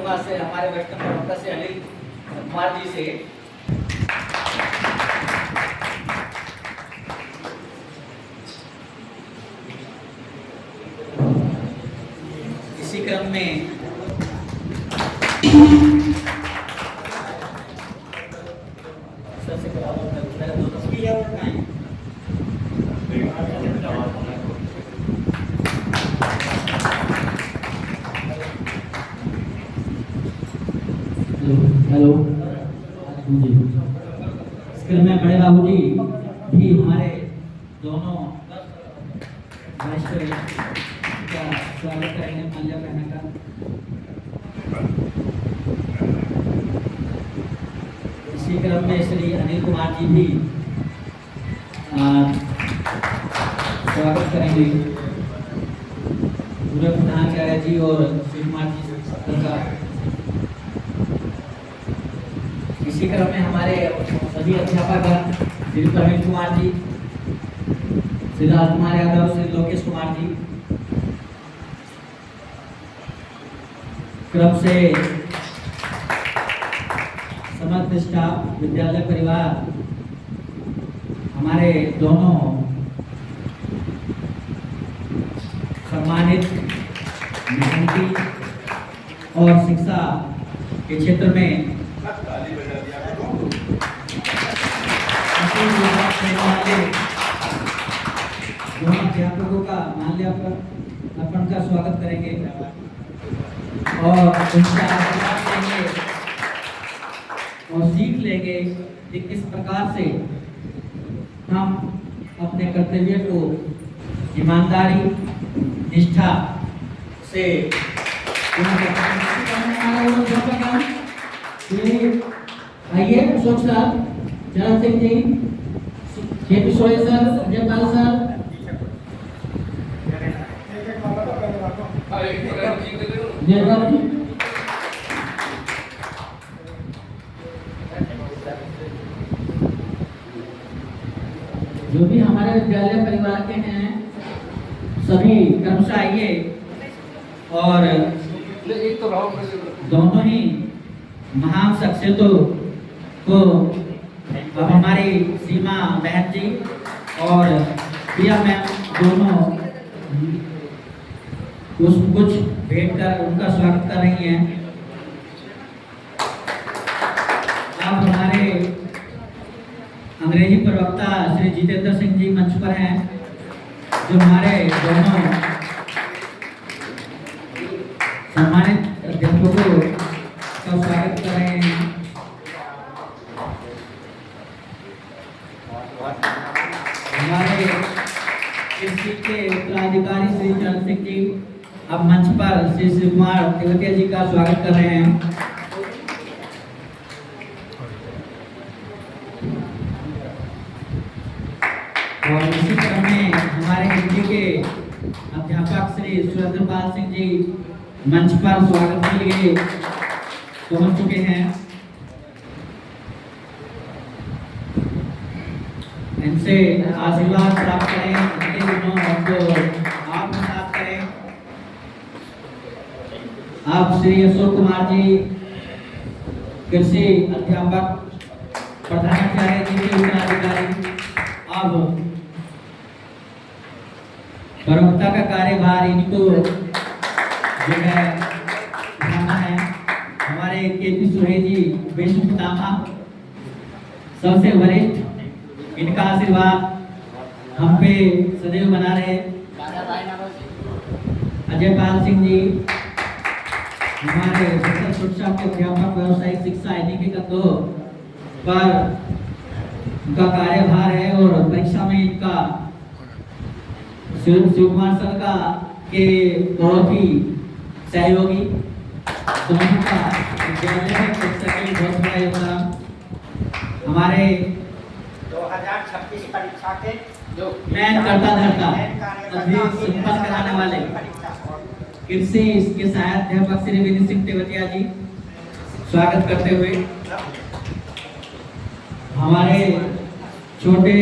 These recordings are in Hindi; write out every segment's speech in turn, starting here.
करूंगा से हमारे वैष्णव प्रवक्ता से अनिल कुमार जी से। इसी क्रम में सबसे पहले दो तस्वीर है। हेलो जी, इसके में बड़े बाबू जी भी हमारे दोनों राष्ट्र का स्वागत करेंगे माल्या पहना का। इसी क्रम में श्री अनिल कुमार जी भी स्वागत करेंगे। पूरे प्रधानाचार्य जी और श्री कुमार जी का। इसी क्रम में हमारे सभी अध्यापक श्री प्रवीण कुमार जी, श्री राजकुमार यादव, श्री लोकेश कुमार जी, क्रम से समस्त स्टाफ, विद्यालय परिवार, हमारे दोनों सम्मानित मेहनती और शिक्षा के क्षेत्र में दोनों अध्यापकों का माल्यार्पण का स्वागत करेंगे और उनका आशीर्वाद लेंगे और सीख लेंगे कि किस प्रकार से हम अपने कर्तव्य को ईमानदारी, निष्ठा से आइए Ashok sir, Charan Singh ji, K P Soren sir, Jaipal sir, Jaipal ji, जो भी हमारे विद्यालय परिवार के हैं सभी क्रमशः आइए और दोनों ही महान शख्सियतों को अब हमारी सीमा बहन जी और प्रिया मैम दोनों कुछ भेंट कर उनका स्वागत कर रही हैं। अब हमारे अंग्रेजी प्रवक्ता श्री जितेंद्र सिंह जी मंच पर हैं, जो हमारे दोनों सम्मानित अध्यापकों का स्वागत कर रहे हैं। हमारे कृषि के उत्तराधिकारी श्री चरण सिंह जी अब मंच पर श्री शिव कुमार तेवतिया जी का स्वागत कर रहे हैं। और इसी क्रम में हमारे हिंदी के अध्यापक श्री सुरेंद्रपाल सिंह जी मंच पर स्वागत के लिए पहुंच चुके हैं। इनसे आशीर्वाद प्राप्त करें, इनके गुणों को आप साथ करें। आप श्री अशोक कुमार जी, कृषि अध्यापक, प्रधानाचार्य जी के उत्तराधिकारी, अब प्रवक्ता का कार्यभार इनको जो है उठाना है। हमारे केपी सुरेन जी विश्व पितामह, सबसे वरिष्ठ, इनका आशीर्वाद हम पे सदैव बना रहे। अजय पाल सिंह जी हमारे शिक्षा के अध्यापक, व्यवसायिक शिक्षा एनईके का तो पर उनका कार्यभार है और परीक्षा में इनका शिव कुमार सर का के बहुत ही सहयोगी, दोनों का विद्यालय शिक्षा के बहुत बड़ा योगदान। हमारे 2026 परीक्षा के जो मैन करता धरता अभी संपन्न कराने वाले कृषि इसके सहायक अध्यापक श्री विनय सिंह तेवतिया जी स्वागत करते हुए, हमारे छोटे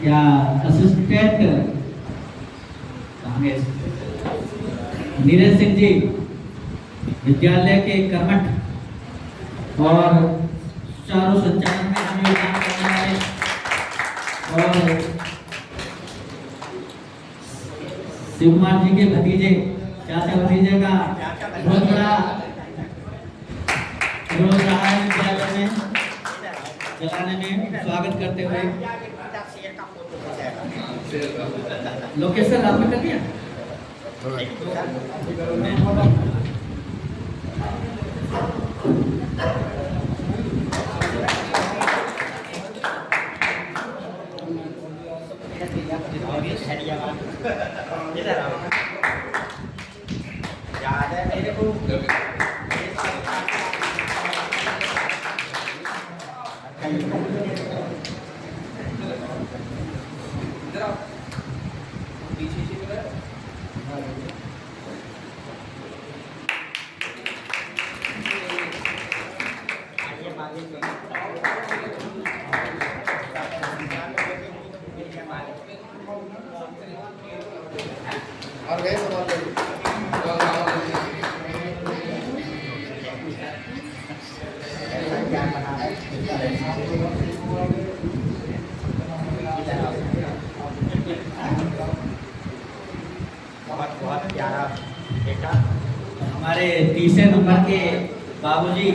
या असिस्टेंट नीरज सिंह जी विद्यालय के कर्मठ और सुचारू संचालन में हमें योगदान करने वाले और शिव कुमार जी के भतीजे चाचा भतीजे का बहुत बड़ा रोल रहा है विद्यालय में चलाने में। स्वागत करते हुए शेर का फोटो खींचेगा। लोकेशन आपने कर दिया। इधर आओ। याद है मेरे को बहुत बहुत प्यारा बेटा। हमारे तीसरे नंबर के बाबूजी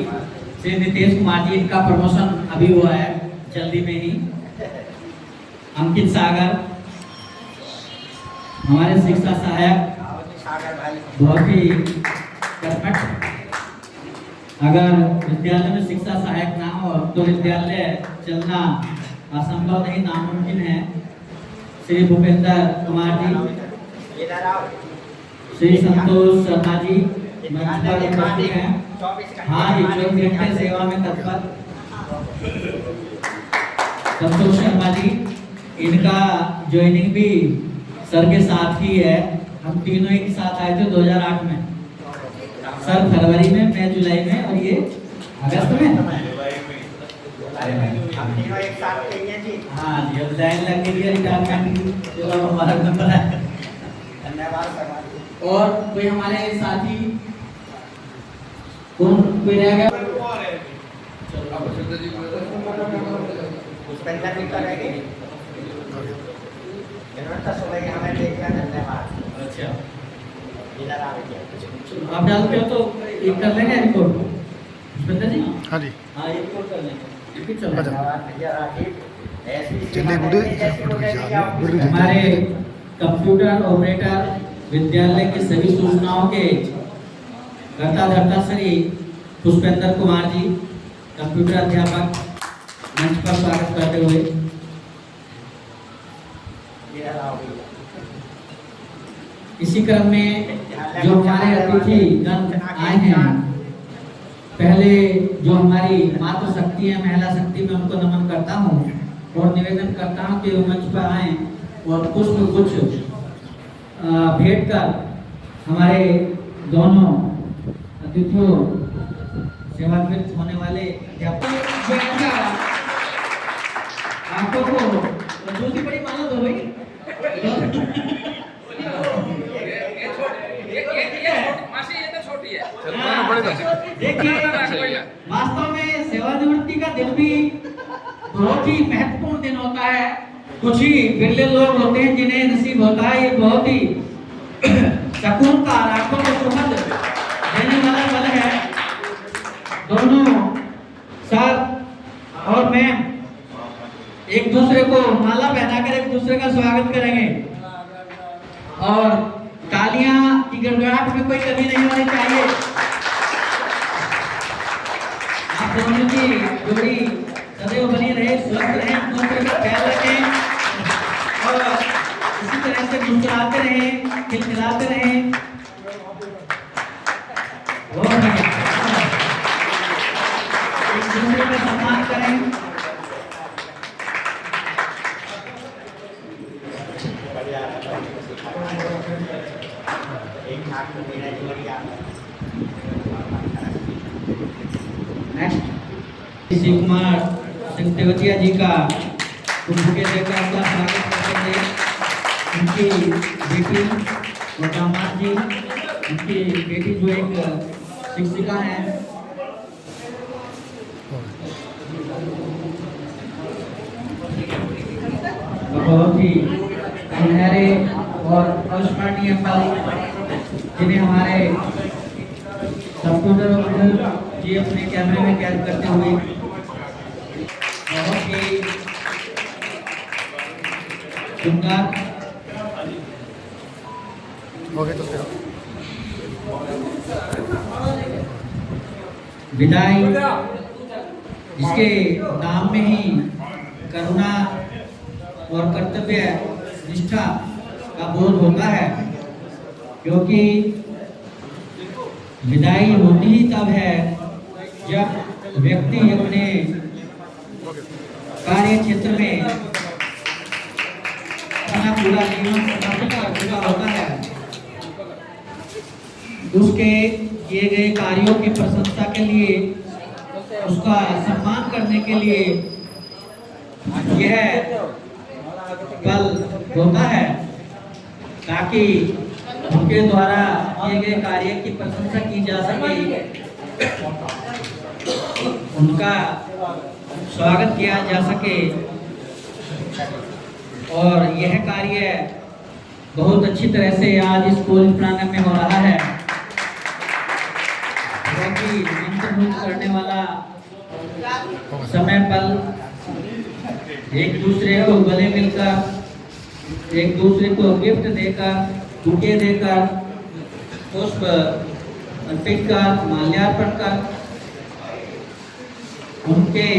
श्री नितेश कुमार जी, इनका प्रमोशन अभी हुआ है जल्दी में ही। अंकित सागर हमारे शिक्षा सहायक सागर भाई बहुत ही कर्मठ। अगर विद्यालय में शिक्षा सहायक ना हो तो विद्यालय चलना असंभव नहीं, नामुमकिन है। श्री भूपेंद्र कुमार जी, इधर आओ। श्री संतोष शर्मा जी मंच पर उपस्थित हैं। हाँ जी, 24 घंटे सेवा में तत्पर संतोष शर्मा जी, इनका ज्वाइनिंग भी सर के साथ ही है। हम तीनों एक साथ आए थे 2008 में, सर फरवरी में, मैं जुलाई में और ये अगस्त में। हम तीनों एक साथ थे जी। हाँ जी, अब लाइन लग गई है रिटायरमेंट की। चलो हमारा नंबर है। धन्यवाद सर। और कोई हमारे साथी कौन कोई रह गया? पुष्पेंद्र जी करेंगे। इन्होंने तो सुबह ही हमें देखा। धन्यवाद। अच्छा, इधर आ गया। आप डालते हो तो एक कर लेंगे रिकॉर्ड पुष्पेंद्र जी। हाँ जी, हाँ, एक रिकॉर्ड कर लेंगे। ठीक है, चलो। धन्यवाद भैया राजीव। ऐसी चलिए गुडे, गुडे। हमारे कंप्यूटर ऑपरेटर विद्यालय की सभी सूचनाओं के कर्ता धर्ता श्री पुष्पेंद्र कुमार जी, कंप्यूटर अध्यापक, मंच पर स्वागत करते हुए। इधर आओ भैया। इसी क्रम में जो हमारे अतिथि गण आए हैं, पहले जो हमारी मातृ शक्ति है, महिला शक्ति, में उनको नमन करता हूँ और निवेदन करता हूँ कि वो मंच पर आए और पुष्प कुछ भेंट कर हमारे दोनों अतिथियों सेवानिवृत्त होने वाले अध्यापक आपको को दूसरी बड़ी मानो दो भाई। देखिए, वास्तव में सेवानिवृत्ति का दिन भी बहुत ही महत्वपूर्ण दिन होता है। कुछ ही बिरले लोग होते हैं जिन्हें नसीब होता है। ये बहुत ही सकून का, आंखों को सुखद देने वाला पल है। दोनों सर और मैं एक दूसरे को माला पहनाकर एक दूसरे का स्वागत करेंगे और तालियां की गड़गड़ाहट में कोई कमी नहीं होनी चाहिए। आप दोनों की जोड़ी सदैव बनी रहे, स्वस्थ रहे, दूसरे का ख्याल रखें और इसी तरह से मुस्कुराते रहें, खिलखिलाते रहें। एक दूसरे का सम्मान करें। एक हाथ में मेरा जोड़िया। नेक्स्ट शिव कुमार सिंह तेवतिया जी का कुंभ के देकर का स्वागत करते हैं। उनकी बेटी और दामाद जी, उनकी बेटी जो एक शिक्षिका हैं। बहुत ही सुनहरे और अविस्मरणीय पल जिन्हें हमारे कंप्यूटर जी अपने कैमरे में कैद करते हुए बहुत ही सुंदर विदाई, जिसके नाम में ही करुणा और कर्तव्य निष्ठा का बोध होता है, क्योंकि विदाई होती ही तब है जब व्यक्ति अपने कार्य क्षेत्र में अपना पूरा जीवन समर्पित कर चुका होता है। उसके किए गए कार्यों की प्रशंसा के लिए, उसका सम्मान करने के लिए यह पल होता है, ताकि उनके द्वारा किए गए कार्य की प्रशंसा की जा सके, उनका स्वागत किया जा सके। और यह कार्य बहुत अच्छी तरह से आज स्कूल प्रांगण में हो रहा है, क्योंकि इंटरव्यू करने वाला समय पल एक दूसरे को गले मिलकर, एक दूसरे को गिफ्ट देकर, बुके देकर, पुष्प अर्पित कर, माल्यार्पण कर, उनके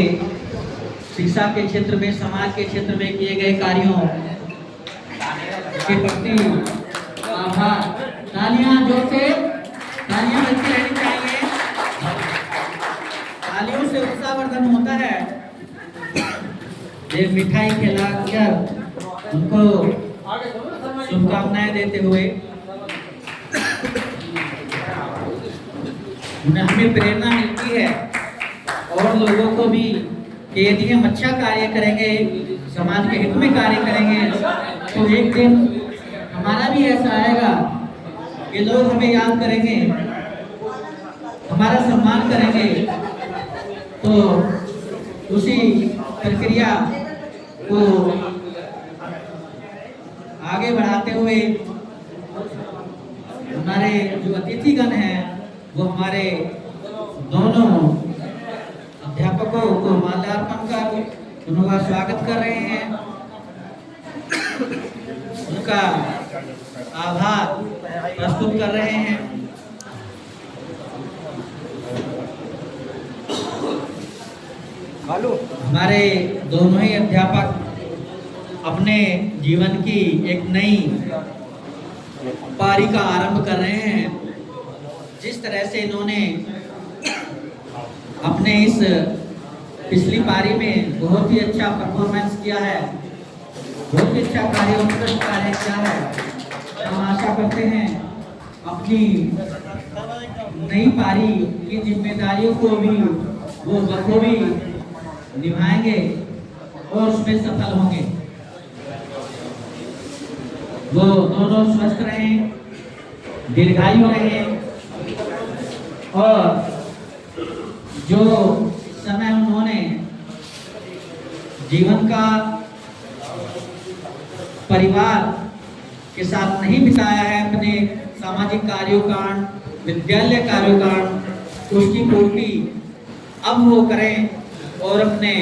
शिक्षा के क्षेत्र में, समाज के क्षेत्र में किए गए कार्यों के प्रति आभार। तालियां जोर से, तालियां बजती रहनी चाहिए। तालियों से उत्साहवर्धन होता है। एक मिठाई खिलाकर उनको शुभकामनाएं देते हुए उन्हें हमें प्रेरणा मिलती है और लोगों को भी कि यदि हम अच्छा कार्य करेंगे, समाज के हित में कार्य करेंगे, तो एक दिन हमारा भी ऐसा आएगा कि लोग हमें याद करेंगे, हमारा सम्मान करेंगे। तो उसी प्रक्रिया को आगे बढ़ाते हुए हमारे जो अतिथिगण हैं वो हमारे दोनों अध्यापकों को माल्यार्पण कर उनका स्वागत कर रहे हैं, उनका आभार प्रस्तुत कर रहे हैं। हमारे दोनों ही अध्यापक अपने जीवन की एक नई पारी का आरंभ कर रहे हैं। जिस तरह से इन्होंने अपने इस पिछली पारी में बहुत ही अच्छा परफॉर्मेंस किया है, बहुत ही अच्छा कार्य, उत्कृष्ट कार्य किया है। हम आशा करते हैं अपनी नई पारी की जिम्मेदारियों को भी वो बखूबी निभाएंगे और उसमें सफल होंगे। वो दोनों स्वस्थ रहें, दीर्घायु रहें और जो समय उन्होंने जीवन का परिवार के साथ नहीं बिताया है, अपने सामाजिक कार्योकांड, विद्यालय कार्योकांड, उसकी पूर्ति अब वो करें और अपने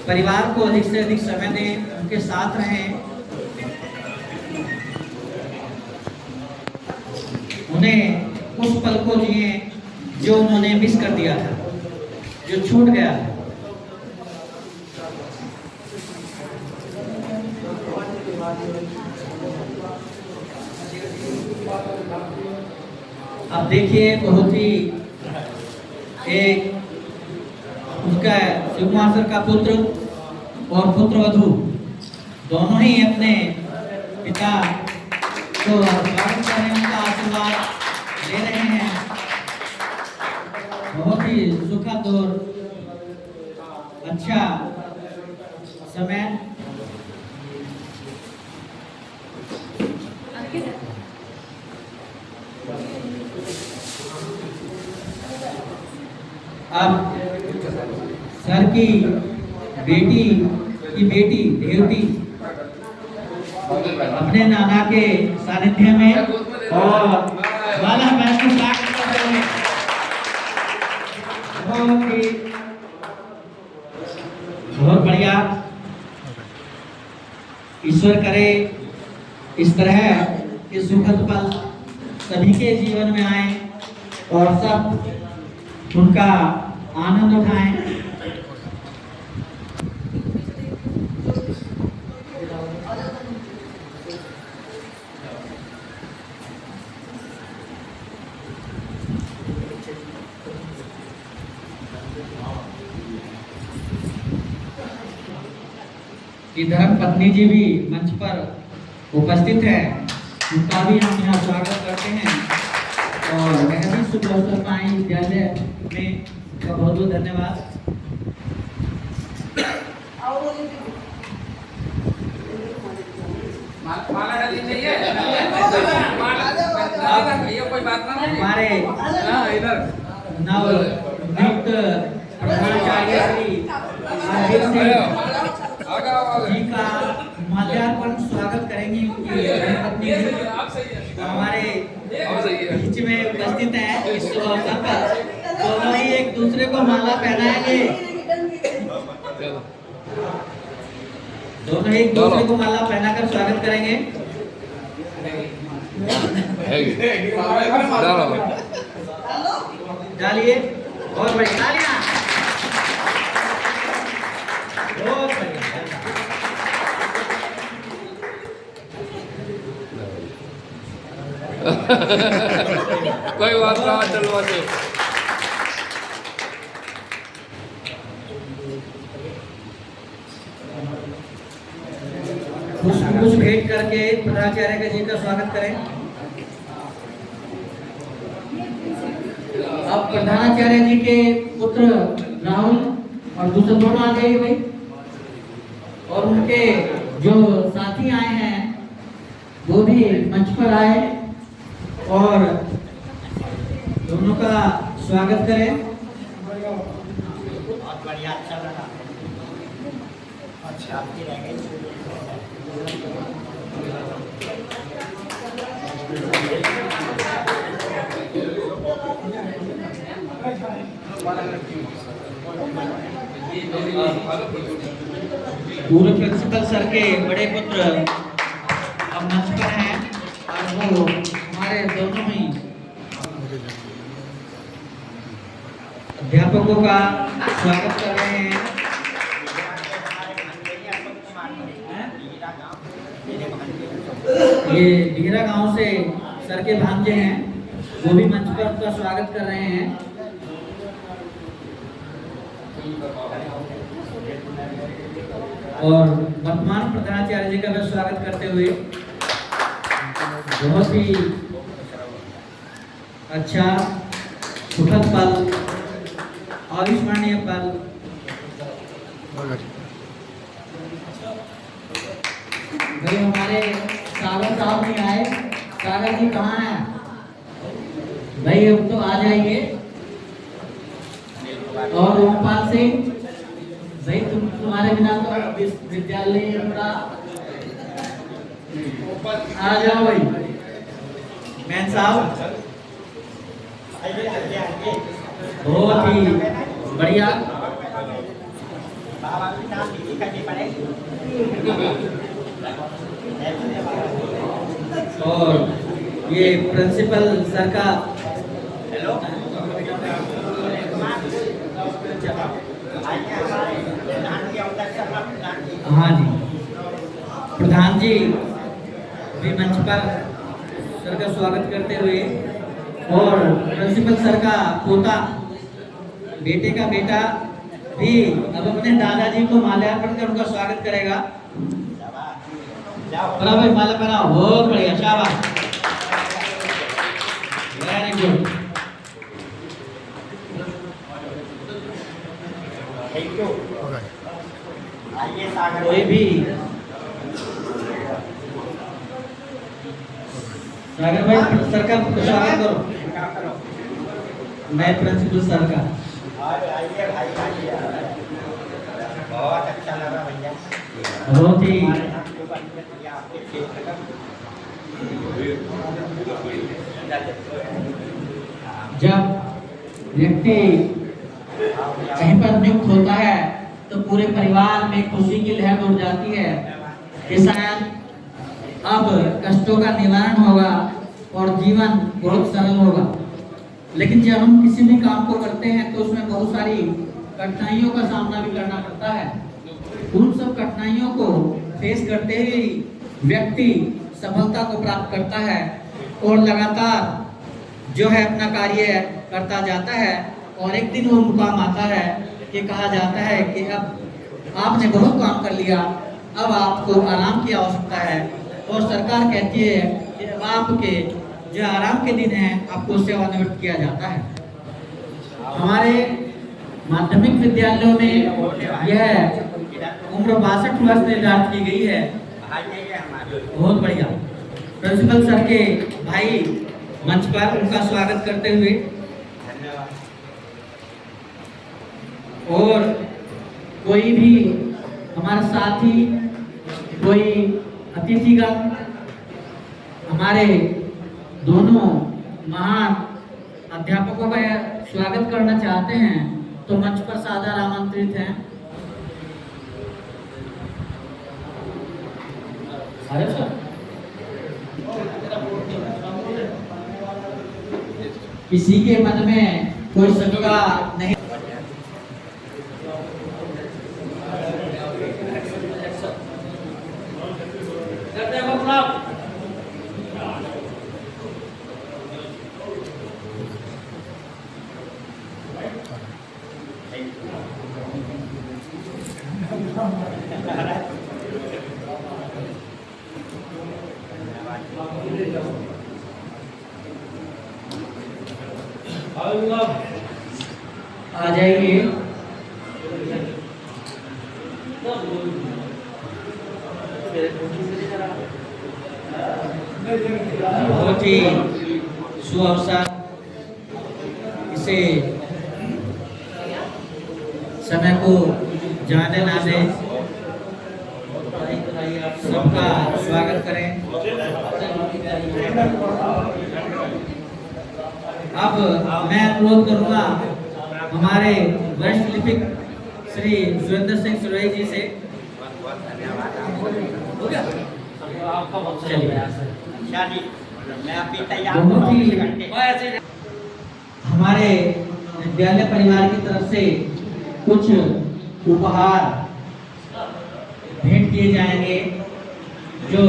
परिवार को अधिक से अधिक समय दें, उनके साथ रहें, उन्हें उस पल को जिए जो उन्होंने मिस कर दिया था, जो छूट गया था। अब देखिए बहुत ही एक उनका शिवकुमार सर का पुत्र और पुत्रवधू दोनों ही अपने पिता को स्वागत कर रहे हैं, उनका आशीर्वाद ले रहे हैं। बहुत ही सुखद और अच्छा समय। अब सर की बेटी देवती अपने नाना के सानिध्य में और माला बहन को स्वागत करते हैं। बहुत बढ़िया। ईश्वर करे इस तरह के सुखद पल सभी के जीवन में आए और सब उनका आनंद उठाएं। धर्म पत्नी जी भी मंच पर उपस्थित है, उनका भी हम यहाँ स्वागत करते हैं और मैं भी शुभ अवसर पाए विद्यालय में का बहुत बहुत धन्यवाद। हमारे नवनियुक्त प्रधानाचार्य श्री जी का माल्यार्पण स्वागत करेंगे। उनकी धर्मपत्नी जी हमारे बीच में उपस्थित है। इस अवसर पर दोनों ही एक दूसरे को माला पहनाएंगे। दोनों एक दूसरे को माला पहनाकर स्वागत करेंगे। डालिए और बढ़िया तालियां। बहुत बढ़िया। कोई बात ना, चलवा दो। कुछ भेंट करके प्रधानाचार्य जी का स्वागत करें। अब प्रधानाचार्य जी के पुत्र राहुल और दूसरे दोनों आ जाइए भाई। और उनके जो साथी आए हैं वो भी मंच पर आए और दोनों का स्वागत करें। बहुत बढ़िया, अच्छा लगा। अच्छा आपकी रह गई। पूर्व प्रिंसिपल सर के बड़े पुत्र अब मंच पर हैं और वो हमारे दोनों ही अध्यापकों का स्वागत कर रहे हैं। ये डीहरा गांव से सर के भांजे हैं, वो भी मंच पर उनका स्वागत कर रहे हैं। और वर्तमान प्रधानाचार्य जी का भी स्वागत करते हुए बहुत ही अच्छा सुखद पल, अविस्मरणीय पल। भाई हमारे सागर साहब नहीं आए, सागर जी कहाँ हैं भाई? अब तो आ जाइए। और ओमपाल सिंह भाई तुम्हारे बिना तो विद्यालय पूरा आ जाओ भाई। मैन साहब बहुत ही बढ़िया। और ये प्रिंसिपल सर का हेलो हाँ जी, प्रधान जी भी मंच पर सर का स्वागत करते हुए और प्रिंसिपल सर का पोता बेटे का बेटा भी अब अपने दादाजी को माल्यार्पण कर उनका स्वागत करेगा। बड़ा भाई माला पहनाओ। बहुत बढ़िया, शाबाश, वेरी गुड। Thank you. आइए सागर कोई भी सागर भाई सर का स्वागत करो। मैं प्रिंसिपल सर का और आइए भाई आइए। बहुत अच्छा लगा भैया। बहुत ही हमारे यहाँ जो बंद किया आपके क्षेत्र का। जब व्यक्ति कहीं पर नियुक्त होता है तो पूरे परिवार में खुशी की लहर उड़ जाती है कि शायद अब कष्टों का निवारण होगा और जीवन बहुत सरल होगा। लेकिन जब हम किसी भी काम को करते हैं तो उसमें बहुत सारी कठिनाइयों का सामना भी करना पड़ता है। उन सब कठिनाइयों को फेस करते हुए व्यक्ति सफलता को प्राप्त करता है और लगातार जो है अपना कार्य करता जाता है और एक दिन वो मुकाम आता है कि कहा जाता है कि अब आपने बहुत काम कर लिया, अब आपको आराम की आवश्यकता है। और सरकार कहती है कि अब आपके जो आराम के दिन हैं आपको सेवानिवृत्त किया जाता है। हमारे माध्यमिक विद्यालयों में यह उम्र 62 वर्ष निर्धारित की गई है। बहुत बढ़िया। प्रिंसिपल सर के भाई मंच पर उनका स्वागत करते हुए और कोई भी हमारे साथी, कोई अतिथिगण हमारे दोनों महान अध्यापकों का स्वागत करना चाहते हैं तो मंच पर सादर आमंत्रित हैं। अरे सर, किसी के मन में कोई शंका नहीं। आ जाइए। बहुत ही शुभ अवसर, इसे समय को जाने ना दे, सबका स्वागत करें। अब मैं अनुरोध करूंगा हमारे वरिष्ठ लिपिक श्री सुरेंद्र सिंह सुरई जी से। हो गया? चलिए। मैं अभी तैयार बहुत ही हमारे विद्यालय परिवार की तरफ से कुछ उपहार भेंट किए जाएंगे जो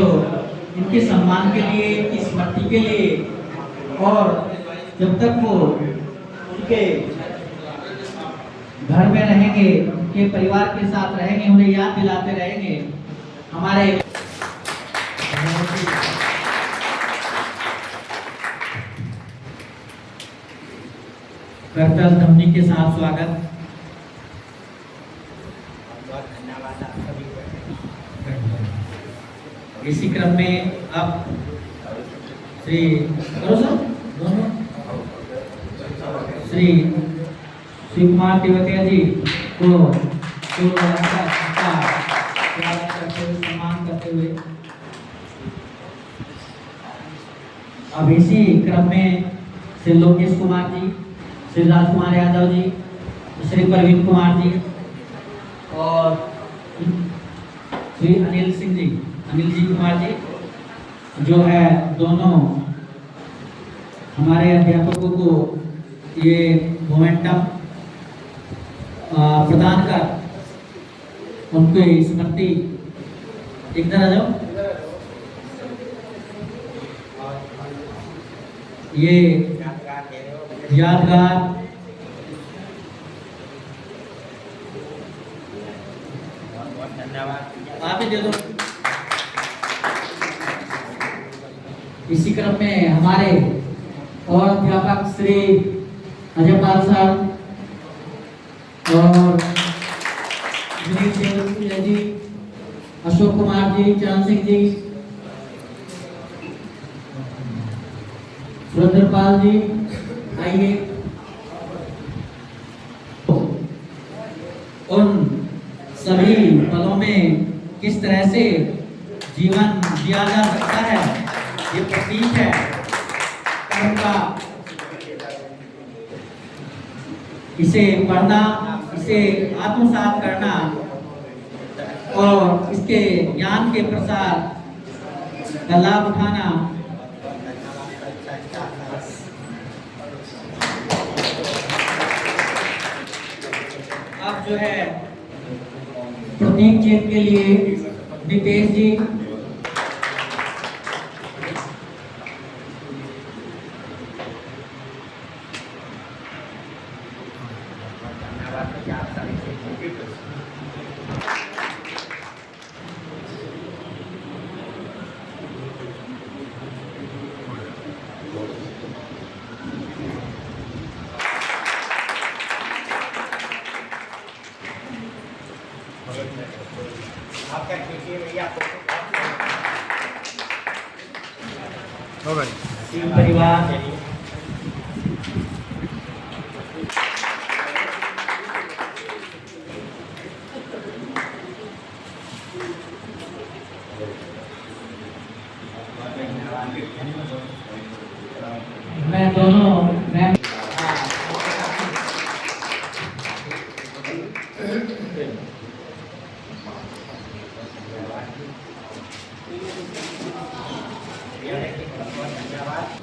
इनके सम्मान के लिए, इनकी स्मृति के लिए और जब तक वो उनके घर में रहेंगे, उनके परिवार के साथ रहेंगे, उन्हें याद दिलाते रहेंगे। हमारे करतल ध्वनि के साथ स्वागत। बहुत धन्यवाद आप सभी को। इसी क्रम में अब श्री श्री शिव कुमार तिवतिया जी को सम्मान करते हुए अब इसी क्रम में श्री लोकेश कुमार जी, श्री राजकुमार यादव जी, श्री प्रवीण कुमार जी और श्री अनिल जी कुमार जी जो है दोनों हमारे अध्यापकों को ये मोमेंटम प्रदान कर उनकी स्मृति इधर आ जाओ। ये यादगार बहुत धन्यवाद। आप ही दे दो। इसी क्रम में हमारे और अध्यापक श्री अजयपाल साहब और जी, अशोक कुमार जी, चरण सिंह जी, सुरेंद्रपाल जी, आइए। सभी पलों में किस तरह से जीवन जिया जा सकता है, ये प्रतीक है कर्म का। इसे पढ़ना, इसे आत्मसात करना और इसके ज्ञान के प्रसार का लाभ उठाना अब जो है प्रतीक चिन्ह के लिए नितेश जी आपका खींचिए भैया हो गई। टीम परिवार मैं दोनों मैं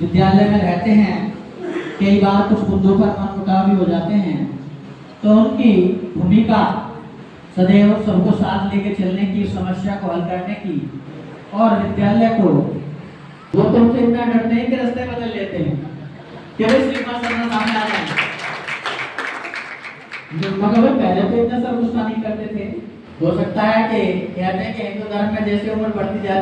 विद्यालय में रहते हैं, कई बार कुछ मुद्दों पर मनमुटाव भी हो जाते हैं, तो उनकी भूमिका सदैव सबको साथ लेके चलने की, समस्या को हल करने की और विद्यालय को वो तुमसे इतना डरते हैं कि रास्ते बदल लेते हैं कि वे श्रीमान सर सामने आ जाए। मगर वे पहले तो इतना सब गुस्सा नहीं करते थे। हो सकता है कि कहते हैं कि हिंदू धर्म में जैसे उम्र बढ़ती जाती